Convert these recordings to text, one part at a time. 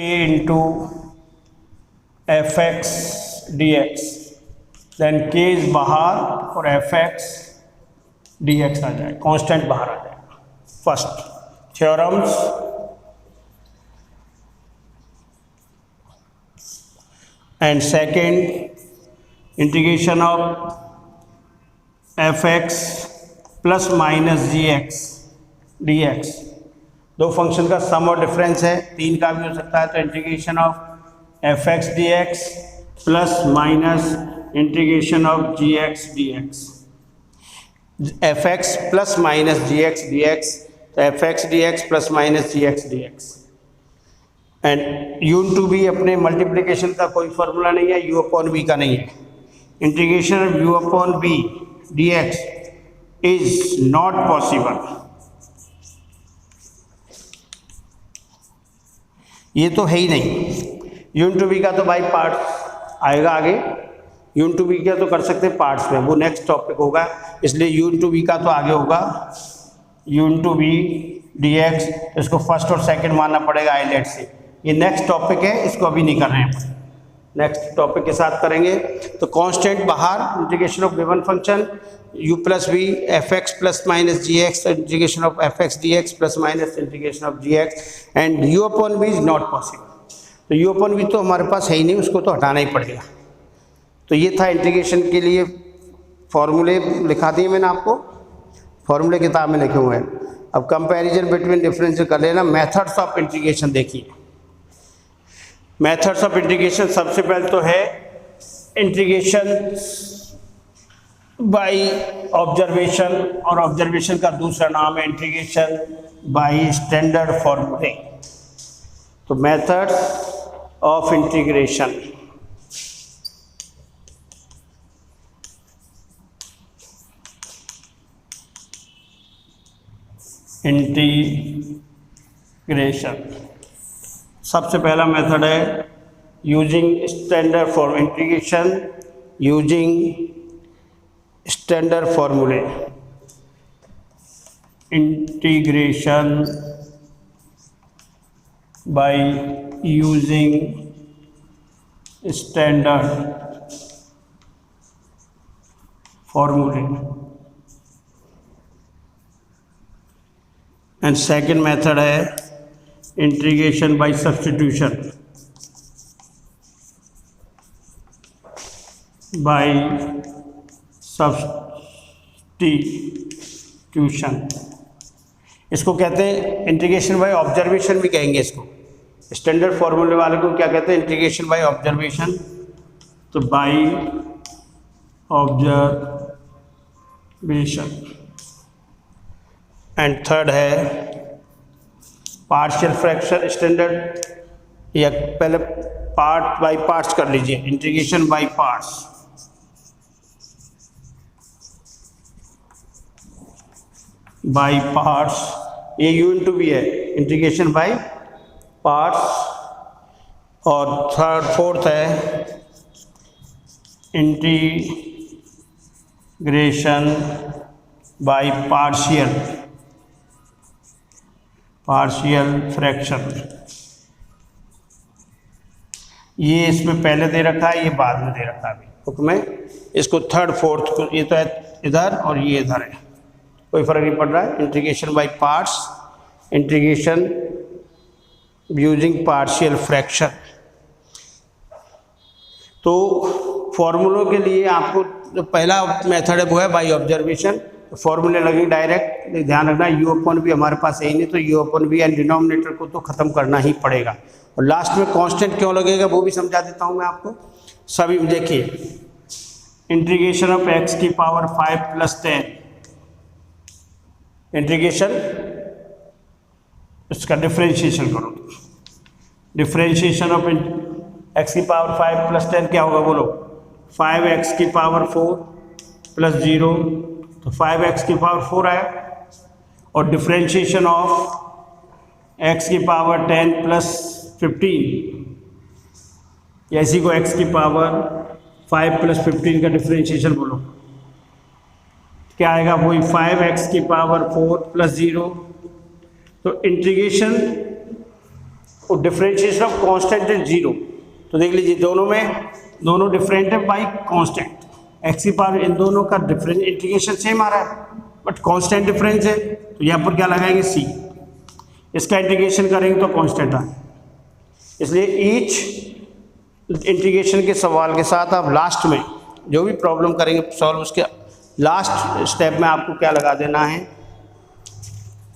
a into fx dx, then k is बाहर और fx dx आ जाए, कांस्टेंट बाहर आ जाएगा। First theorems, and second integration of fx plus minus gx dx, दो function का सम और डिफरेंस है, तीन का भी हो सकता है, तो integration of fx dx plus minus integration of gx dx, fx plus minus gx dx, तो fx dx plus minus gx dx। And u to be अपने मल्टीप्लिकेशन का कोई फॉर्मूला नहीं है, u अपॉन v का नहीं है। Integration of u upon v dx is not possible, ये तो है ही नहीं। u टू v का तो बाई पार्ट्स आएगा आगे, u टू v का तो कर सकते हैं पार्ट्स में, वो नेक्स्ट टॉपिक होगा, इसलिए u टू v का तो आगे होगा u टू v dx, इसको फर्स्ट और सेकंड मानना पड़ेगा आइलेट से। ये नेक्स्ट टॉपिक है, इसको अभी नहीं कर रहे हैं, नेक्स्ट टॉपिक के साथ करेंगे। तो कांस्टेंट बाहर, integration of given function u plus v fx plus minus gx, integration of fx dx plus minus integration of gx, and u upon v is not possible. तो u अपॉन v तो हमारे पास है ही नहीं, उसको तो हटाना ही पड़ेगा। तो ये था इंटीग्रेशन के लिए फॉर्मूले लिखा दिए मैंने आपको, फॉर्मूले किताब में लिखे हुए हैं। अब कंपैरिजन बिटवीन डिफरेंस कर लेना। मेथड्स ऑफ इंटीग्रेशन देखिए, मेथड्स ऑफ इंटीग्रेशन सबसे पहले तो है इंटीग्रेशन बाय ऑब्जर्वेशन, और ऑब्जर्वेशन का दूसरा नाम है इंटीग्रेशन बाय स्टैंडर्ड फॉर्मूले। तो मेथड्स ऑफ इंटीग्रेशन, इंटीग्रेशन सबसे पहला मेथड है using standard form, integration using standard फॉर्मूले, इंटीग्रेशन बाय यूजिंग स्टैंडर्ड फॉर्मूले। एंड सेकेंड मेथड है integration by substitution, by substitution. इसको कहते हैं इंटीग्रेशन बाय ऑब्जर्वेशन भी कहेंगे इसको। स्टैंडर्ड फॉर्मूले वाले को क्या कहते हैं? Integration by observation. तो बाय ऑब्जर्वेशन। एंड थर्ड है पार्शियल फ्रैक्शन स्टैंडर्ड, या पहले पार्ट बाय पार्ट्स कर लीजिए, integration by parts. By parts, ये यू इंटू भी है, इंटीग्रेशन बाय पार्ट्स। और फोर्थ है इंटीग्रेशन बाय पार्शियल फ्रैक्शन। ये इसमें पहले दे रखा है, ये बाद में दे रखा है बुक में। इसको थर्ड फोर्थ को, ये तो है इधर और ये इधर है, कोई फर्क नहीं पड़ रहा है। Integration by parts, integration using partial fraction. तो फॉर्मूलों के लिए आपको जो पहला मेथड है वो है बाय ऑब्जर्वेशन। फॉर्मूले लगे डायरेक्ट, ध्यान रखना यू अपॉन भी हमारे पास है ही नहीं, तो यू अपॉन भी एंड डिनोमिनेटर को तो ख़त्म करना ही पड़ेगा। और लास्ट में कांस्टेंट क्यों लगेगा वो भी समझा देता हूँ मैं आपको। सभी देखिए, इंटीग्रेशन ऑफ एक्स की पावर 5 प्लस 10, इंटीग्रेशन इसका डिफ्रेंशिएशन करो। डिफ्रेंशिएशन ऑफ एक्स की पावर 5 प्लस 10 क्या होगा बोलो? 5x की पावर 4 प्लस 0, तो 5x की पावर 4 आया। और डिफ्रेंशिएशन ऑफ x की पावर 10 प्लस 15, या इसी को x की पावर 5 प्लस 15 का डिफ्रेंशिएशन बोलो, क्या आएगा? वही 5x की पावर 4 प्लस 0। तो इंटीग्रेशन और डिफरेंशिएशन ऑफ कांस्टेंट इज 0। तो देख लीजिए दोनों डिफरेंट है बाई कांस्टेंट, एक्स की पावर इन दोनों का डिफरेंस इंटीग्रेशन सेम आ रहा है बट कांस्टेंट डिफरेंस है, तो यहाँ पर क्या लगाएंगे सी, इसका इंटीग्रेशन करेंगे तो कांस्टेंट आए। इसलिए ईच इंटीग्रेशन के सवाल के साथ आप लास्ट में जो भी प्रॉब्लम करेंगे सॉल्व, उसके लास्ट स्टेप में आपको क्या लगा देना है,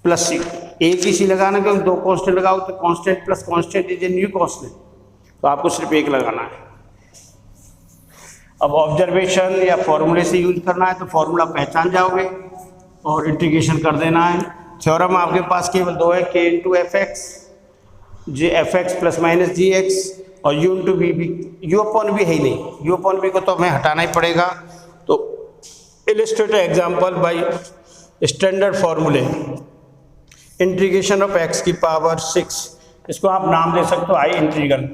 प्लस सी। एक ही सी लगाना, क्योंकि दो कांस्टेंट लगाओ तो constant plus constant is a new constant, तो आपको सिर्फ एक लगाना है। अब ऑब्जर्वेशन या फॉर्मूले से यूज करना है तो फॉर्मूला पहचान जाओगे और इंटीग्रेशन कर देना है। थ्योरम आपके पास केवल दो है, k into f x, J f x plus minus g x, और यू इंटू बी भी, यू अपॉन भी है ही नहीं, यू अपॉन भी को तो हमें हटाना ही पड़ेगा। तो इलिस्ट्रेट एग्जाम्पल बाई स्टैंडर्ड फॉर्मूले, इंटीग्रेशन ऑफ एक्स की पावर 6, इसको आप नाम दे सकते हो आई इंटीग्रल।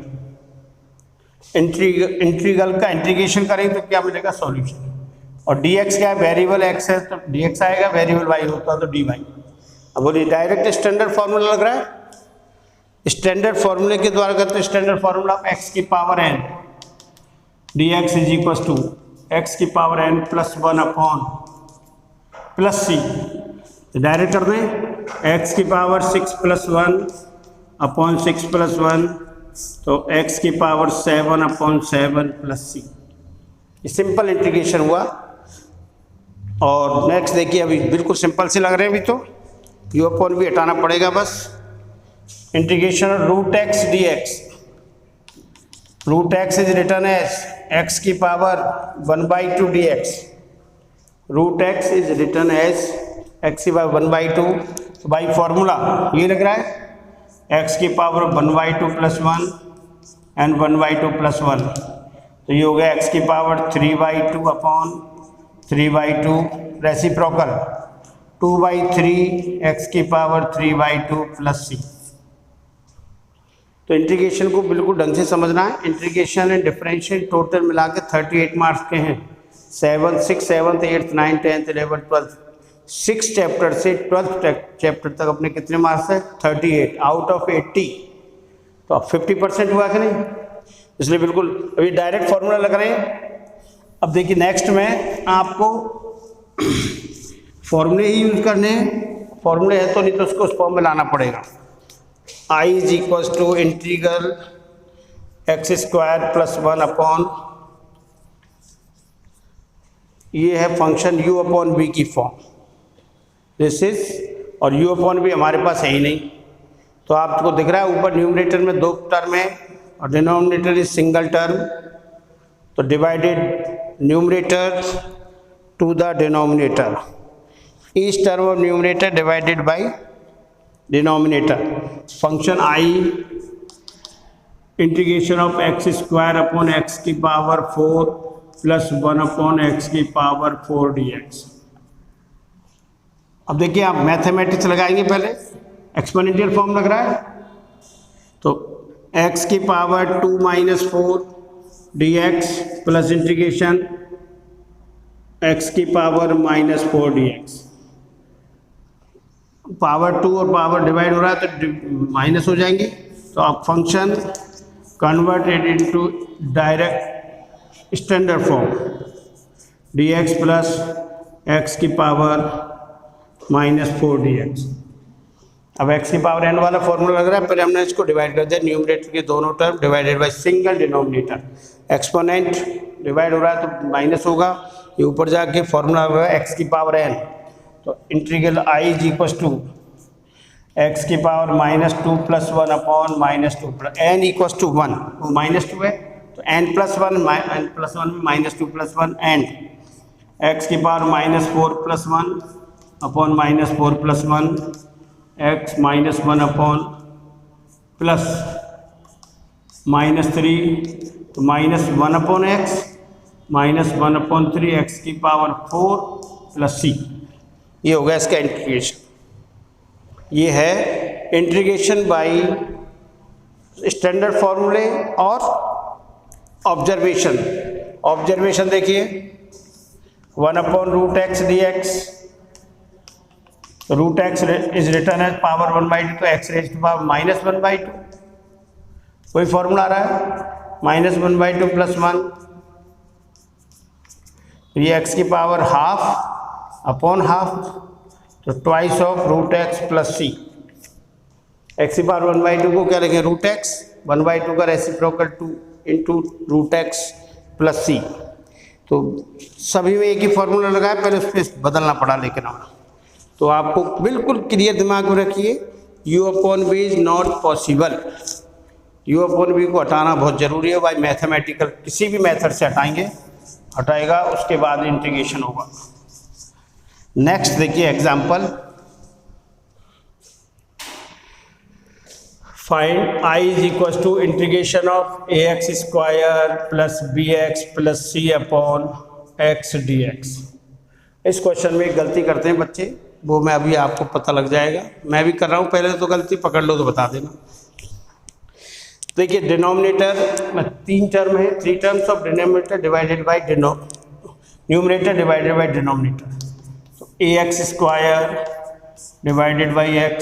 इंटीग्रल का इंटीग्रेशन करेंगे तो क्या मिलेगा, सॉल्यूशन। और dx क्या है, वेरिएबल x है तो dx आएगा, वेरिएबल y होता है तो dy। अब बोलिए डायरेक्ट स्टैंडर्ड फार्मूला लग रहा है, स्टैंडर्ड फार्मूले के द्वारा करते हैं स्टैंडर्ड फार्मूला x की power n dx is equal to x की power n plus 1 upon plus c. तो डायरेक्ट कर दें, x की पावर 6 प्लस 1 अपॉन 6 प्लस 1, तो x की पावर 7 अपॉन 7 प्लस सी। सिंपल इंटीग्रेशन हुआ। और नेक्स्ट देखिए, अभी बिल्कुल सिंपल से लग रहे हैं, अभी तो यू अपॉन भी हटाना पड़ेगा बस। Integration root x d x, root x is return as x की power 1/2 d x, root x is return as x की पावर 1/2। तो बाई फॉर्मूला ये लग रहा है एक्स की पावर 1/2 प्लस 1 एंड 1/2 प्लस 1, तो ये हो गया एक्स की पावर 3/2 अपॉन 3/2 रेसिप्रोकल 2/3 एक्स की पावर 3/2 प्लस सी। तो इंटीग्रेशन को बिल्कुल ढंग से समझना है। इंटीग्रेशन एंड डिफरेंशियल टोटल मिला के 38 मार्क्स के हैं। 7th 6th 7th 8th 9th 10th 11th 12th 6 chapter से 12th चैप्टर तक अपने कितने मार्क्स है, 38 आउट ऑफ 80। तो अब 50% हुआ कि नहीं, इसलिए बिल्कुल अभी डायरेक्ट फॉर्मूला लग रहे हैं। अब देखिए नेक्स्ट में आपको फॉर्मूले ही यूज करने हैं, फॉर्मूले है तो नहीं तो उसको उस फॉर्म में लाना पड़ेगा। I is equal to integral x square plus 1 upon, ये है फंक्शन u अपॉन बी की फॉर्म, दिस इज, और u अपॉन बी हमारे पास है ही नहीं। तो आपको दिख रहा है ऊपर न्यूमरेटर में 2 टर्म है और डिनोमिनेटर इज सिंगल टर्म, तो divided numerator to the denominator, each term of numerator divided by denominator. Function I integration of x square upon x की पावर 4 प्लस 1 अपॉन एक्स की पावर 4 dx। अब देखिए आप mathematics लगाएंगे, पहले exponential form लग रहा है, तो x की power 2 minus 4 dx plus integration x की पावर माइनस 4 dx। पावर 2 और पावर डिवाइड हो रहा है तो माइनस हो जाएंगे, तो आप function converted into direct standard form dx plus x की पावर माइनस 4 dx। अब x की पावर n वाला फॉर्मूला लग रहा है, पहले हमने इसको डिवाइड कर दिया, न्यूमरेटर के दोनों term divided by single denominator. Exponent divide हो रहा है तो माइनस होगा, ये ऊपर जाके फॉर्मूला लग रहा है x की पावर n, तो integral i is equal to x की power minus 2 plus 1 upon minus 2 plus n equal to 1, वो माइनस 2 है तो n प्लस 1 में माइनस 2 प्लस 1 एंड x की power minus 4 plus 1 upon minus 4 plus 1 x minus 1 upon plus minus 3, तो minus 1 upon x minus 1 upon 3 x की power 4 plus c। ये हो गया इसका इंटीग्रेशन। ये है इंटीग्रेशन बाय स्टैंडर्ड फॉर्मूले और ऑब्जर्वेशन। ऑब्जर्वेशन देखिए 1 upon root x d x, root x is return as power 1/2, तो x raise to power minus 1/2, कोई फॉर्मूला आ रहा है, -1/2 + 1, ये x की पावर हाफ अपॉन हाफ, तो twice of √x + c। x की पावर 1/2 को क्या लिखें, √x, 1/2 का रेसिप्रोकल 2 इंटू √x + c। तो सभी में एक ही फॉर्मूला लगाया, पहले उस पर बदलना पड़ा लेकिन और। तो आपको बिल्कुल क्लियर दिमाग में रखिए, u/v is not possible. u/v को हटाना बहुत जरूरी है भाई, मैथमेटिकल किसी भी मेथड से हटाएगा उसके बाद इंटीग्रेशन होगा। नेक्स्ट देखिए example, find i = integration of ax² + bx + c/x dx। इस क्वेश्चन में एक गलती करते हैं बच्चे, वो मैं अभी आपको पता लग जाएगा, मैं भी कर रहा हूँ, पहले तो गलती पकड़ लो तो बता देना। देखिए डिनोमिनेटर में 3 टर्म है, 3 terms of denominator divided by numerator divided by denominator. तो ax² divided by x,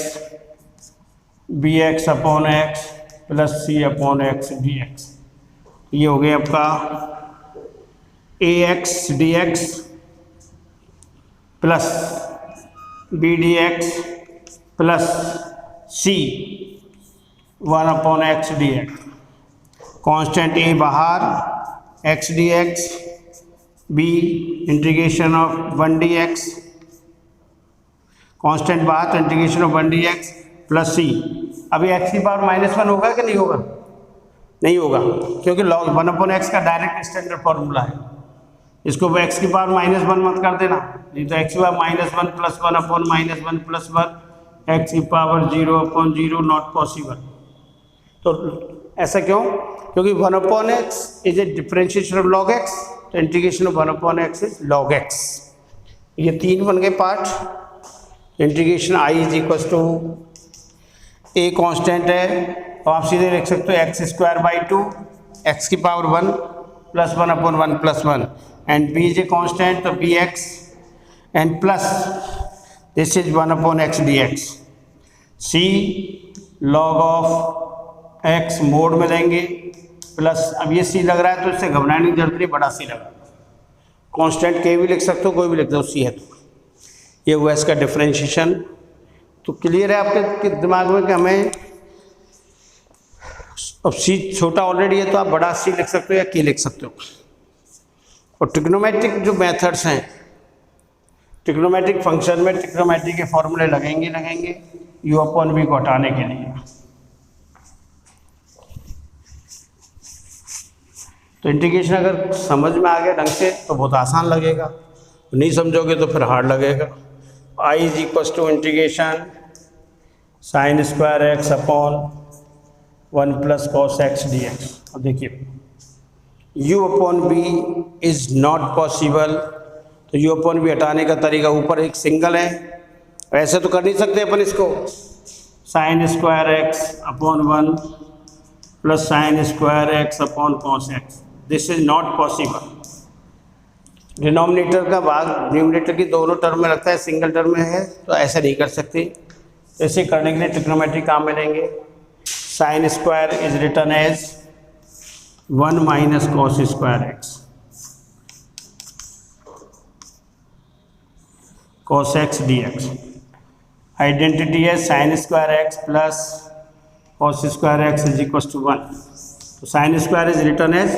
bx/x + c/x dx। ये हो गया आपका ax dx plus b dx plus c 1/x dx। Constant a बाहर, x dx, b integration of 1 dx, constant बाहर तो integration of 1 dx plus c। अभी x की power -1 होगा कि नहीं होगा, नहीं होगा, क्योंकि log 1/x का डायरेक्ट स्टैंडर्ड फॉर्मूला है। इसको x की पावर -1 मत कर देना, नहीं तो x की पावर -1 + 1/-1 + 1, x की पावर 0/0 नॉट पॉसिबल। तो ऐसा क्यों, क्योंकि 1/x is a differentiation of log x, तो integration of 1/x is log x। ये 3 बन गए part. Integration i = a constant है, तो आप सीधे लिख सकते हो x²/2, x की power 1 + 1/1 + 1, and b is a constant, तो bx and plus this is 1/x dx। c log of x mode में लेंगे प्लस, अब ये c लग रहा है तो इससे घबराने की जरूरत नहीं, बड़ा c लगा, कांस्टेंट k भी लिख सकते हो, कोई भी लिख दो, c है। तो ये हुआ इसका डिफरेंशिएशन। तो क्लियर है आपके दिमाग में कि हमें, अब c छोटा ऑलरेडी है तो आप बड़ा c लिख सकते हो या k लिख सकते हो। और ट्रिग्नोमेट्रिक जो मेथड्स हैं, ट्रिग्नोमेट्रिक फंक्शन में ट्रिग्नोमेट्री के फॉर्मूले लगेंगे u/v को हटाने के लिए। तो इंटीग्रेशन अगर समझ में आ गया ढंग से तो बहुत आसान लगेगा, नहीं समझोगे तो फिर हार्ड लगेगा। i = integration sin² x/1 + cos x dx। अब देखिए u/v इज नॉट पॉसिबल, तो u/v हटाने का तरीका ऊपर एक सिंगल है, ऐसे तो कर नहीं सकते अपन इसको, sin² x/1 + sin² x/cos x, this is not possible. Denominator का भाग न्यूमरेटर की दोनों टर्म में लगता है, सिंगल टर्म में है तो ऐसा नहीं कर सकते। ऐसे करने के लिए ट्रिग्नोमेट्री काम में लेंगे। sin² is written as 1 - cos² x, cos x dx। Identity है sin² x plus cos² x = 1, तो sin² इज रिटन एज,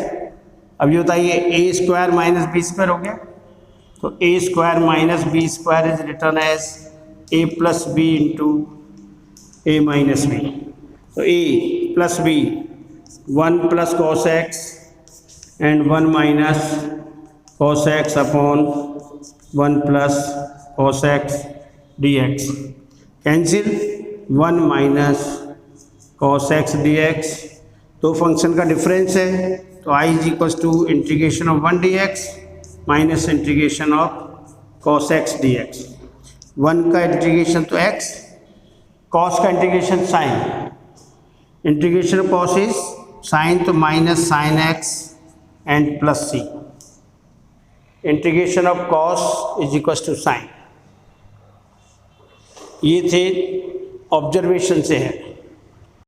अब ये बताइए a² - b² हो गया, तो a² - b² is written as a + b × a - b। तो a + b 1 + cos x and 1 - cos x/1 + cos x dx। Cancel, 1 - cos x dx, तो function का डिफरेंस है, तो i = integration of 1 dx minus integration of cos x dx। 1 का integration तो x, cos का integration sin, integration of cos is sin, तो minus sin x and plus c, integration of cos is sin। ये थे observation से है।